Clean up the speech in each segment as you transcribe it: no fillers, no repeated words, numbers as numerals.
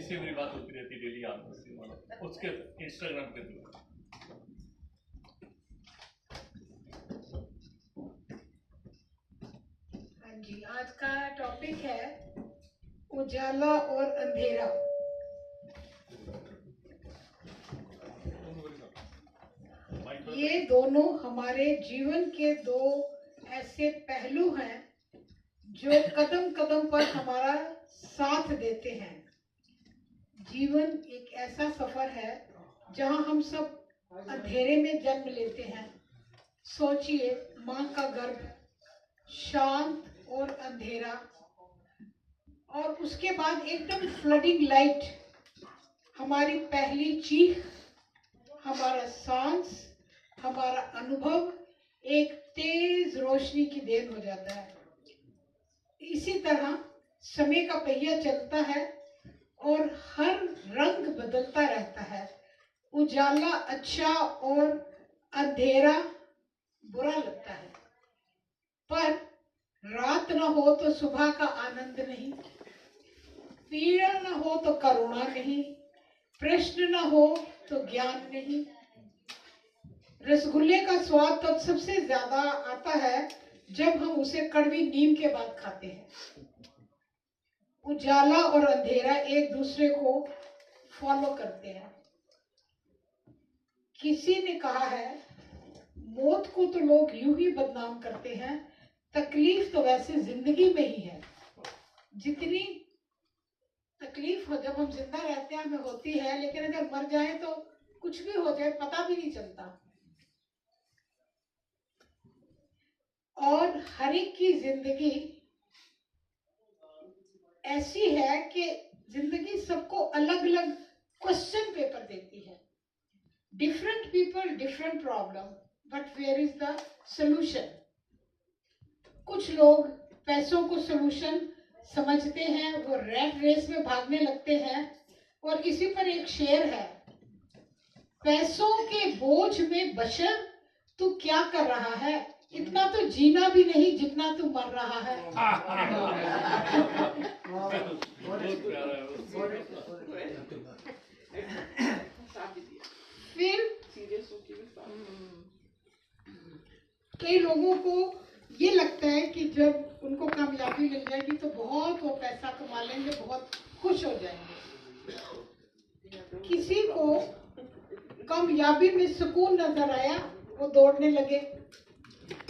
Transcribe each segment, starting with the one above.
इससे मेरी बात होती रहती डेली आपस में, उसके इंस्टाग्राम के थ्रू। हाँ जी, आज का टॉपिक है उजाला और अंधेरा। ये दोनों हमारे जीवन के दो ऐसे पहलू हैं जो कदम कदम पर हमारा साथ देते हैं। जीवन एक ऐसा सफर है जहां हम सब अंधेरे में जन्म लेते हैं। सोचिए, माँ का गर्भ शांत और अंधेरा, और उसके बाद एकदम फ्लडिंग लाइट। हमारी पहली चीख, हमारा सांस, हमारा अनुभव एक तेज रोशनी की देन हो जाता है। इसी तरह समय का पहिया चलता है और हर रंग बदलता रहता है। उजाला अच्छा और अंधेरा बुरा लगता है, पर रात न हो तो सुबह का आनंद नहीं, पीड़ा न हो तो करुणा नहीं, प्रश्न न हो तो ज्ञान नहीं। रसगुल्ले का स्वाद तब सबसे ज्यादा आता है जब हम उसे कड़वी नीम के बाद खाते हैं। उजाला और अंधेरा एक दूसरे को फॉलो करते हैं। किसी ने कहा है, मौत को तो लोग यूं ही बदनाम करते हैं, तकलीफ तो वैसे जिंदगी में ही है। जितनी तकलीफ हो जब हम जिंदा रहते हैं हमें होती है, लेकिन अगर मर जाए तो कुछ भी हो जाए पता भी नहीं चलता। और हर एक की जिंदगी ऐसी है कि जिंदगी सबको अलग अलग क्वेश्चन पेपर देती है। Different people different problem, but where is the solution. कुछ लोग पैसों को सोल्यूशन समझते हैं, वो रैट रेस में भागने लगते हैं। और इसी पर एक शेर है, पैसों के बोझ में बशर तू क्या कर रहा है, इतना तो जीना भी नहीं जितना तू मर रहा है। फिर कई लोगों को ये लगता है कि जब उनको कामयाबी मिल जाएगी तो बहुत वो पैसा कमा लेंगे, बहुत खुश हो जाएंगे। किसी को कामयाबी में सुकून नजर आया, वो दौड़ने लगे।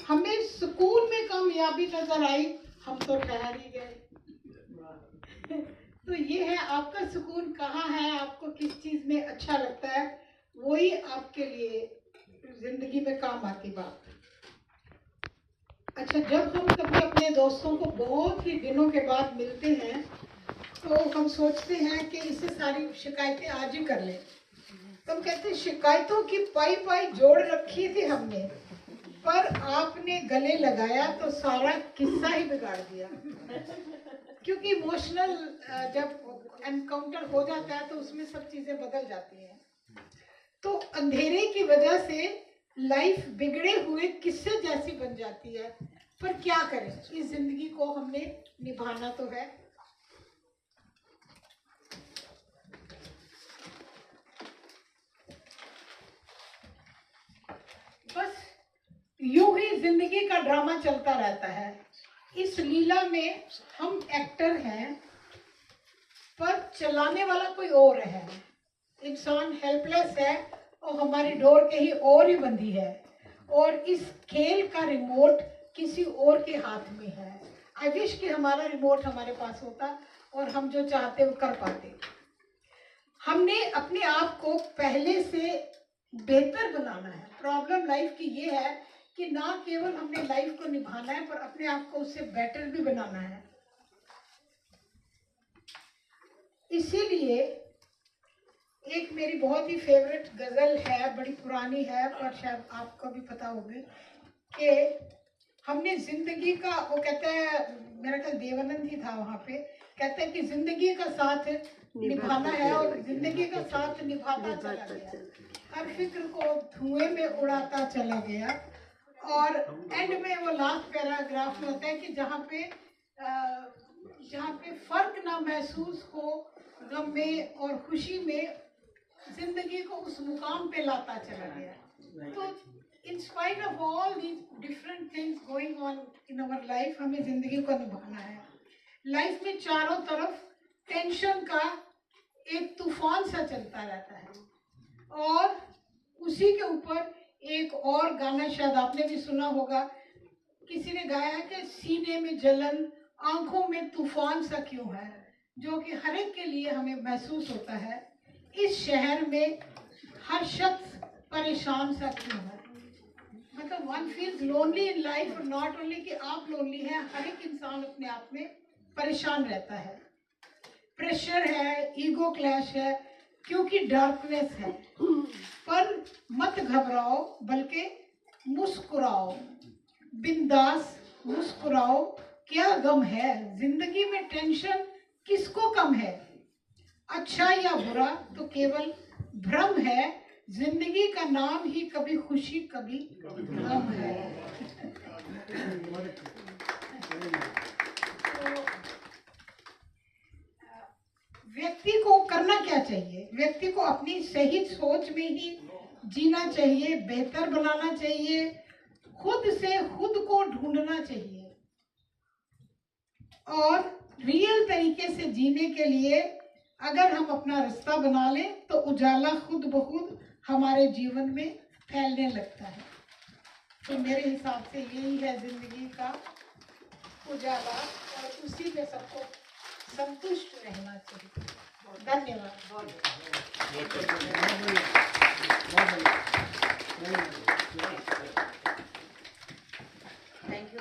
हमें सुकून में कामयाबी नजर आई, हम तो ठहर ही गए। तो ये है, आपका सुकून कहाँ है, आपको किस चीज में अच्छा लगता है, वही आपके लिए जिंदगी में काम आती बात। अच्छा, जब हम कभी अपने दोस्तों को बहुत ही दिनों के बाद मिलते हैं तो हम सोचते हैं कि इससे सारी शिकायतें आज ही कर लें। तो हम कहते हैं, शिकायतों की पाई पाई जोड़ रखी थी हमने, पर आपने गले लगाया तो सारा किस्सा ही बिगाड़ दिया। क्योंकि इमोशनल जब एनकाउंटर हो जाता है तो उसमें सब चीजें बदल जाती हैं। तो अंधेरे की वजह से लाइफ बिगड़े हुए किस्से जैसी बन जाती है। पर क्या करें, इस जिंदगी को हमने निभाना तो है। बस यूं ही जिंदगी का ड्रामा चलता रहता है। इस लीला में हम एक्टर हैं, पर चलाने वाला कोई और है। इंसान हेल्पलेस है और हमारी डोर कहीं और ही बंधी है, और इस खेल का रिमोट किसी और के हाथ में है। आई विश कि हमारा रिमोट हमारे पास होता और हम जो चाहते वो कर पाते। हमने अपने आप को पहले से बेहतर बनाना है। प्रॉब्लम लाइफ की ये है कि ना केवल हमने लाइफ को निभाना है, पर अपने आप को उससे बेटर भी बनाना है। इसीलिए एक मेरी बहुत ही फेवरेट गजल है, बड़ी पुरानी है, पर शायद आपको भी पता होगी, कि हमने जिंदगी का, वो कहता है, मेरा ख्याल देवानंद ही था वहां पे, कहता है कि जिंदगी का साथ निभाना है और जिंदगी का साथ निभाता चला गया, हर फिक्र को धुएं में उड़ाता चला गया। और एंड में वो लास्ट पैराग्राफ में होता है कि जहाँ पे फर्क ना महसूस हो गम में और खुशी में जिंदगी को उस मुकाम पे लाता चला गया। तो in spite of all these different things going on in our life, हमें जिंदगी को निभाना है। लाइफ में चारों तरफ टेंशन का एक तूफान सा चलता रहता है और उसी के ऊपर एक और गाना शायद आपने भी सुना होगा, किसी ने गाया है कि सीने में जलन, आंखों में तूफान सा क्यों है, जो कि हर एक के लिए हमें महसूस होता है। इस शहर में हर शख्स परेशान सा क्यों है, मतलब one feels lonely in life, not only कि आप लोनली हैं, हर एक इंसान अपने आप में परेशान रहता है। प्रेशर है, ईगो क्लैश है, क्योंकि डार्कनेस है। पर मत घबराओ, बल्कि मुस्कुराओ, बिंदास मुस्कुराओ। क्या गम है जिंदगी में, टेंशन किसको कम है, अच्छा या बुरा तो केवल भ्रम है। जिंदगी का नाम ही कभी खुशी कभी गम है। तो व्यक्ति को करना क्या चाहिए? व्यक्ति को अपनी सही सोच में ही जीना चाहिए, बेहतर बनाना चाहिए, खुद से खुद को ढूंढना चाहिए और रियल तरीके से जीने के लिए अगर हम अपना रास्ता बना लें तो उजाला खुद ब खुद हमारे जीवन में फैलने लगता है। तो मेरे हिसाब से यही है जिंदगी का उजाला और उसी में सबको संतुष्ट रहना चाहिए। धन्यवाद। Thank you.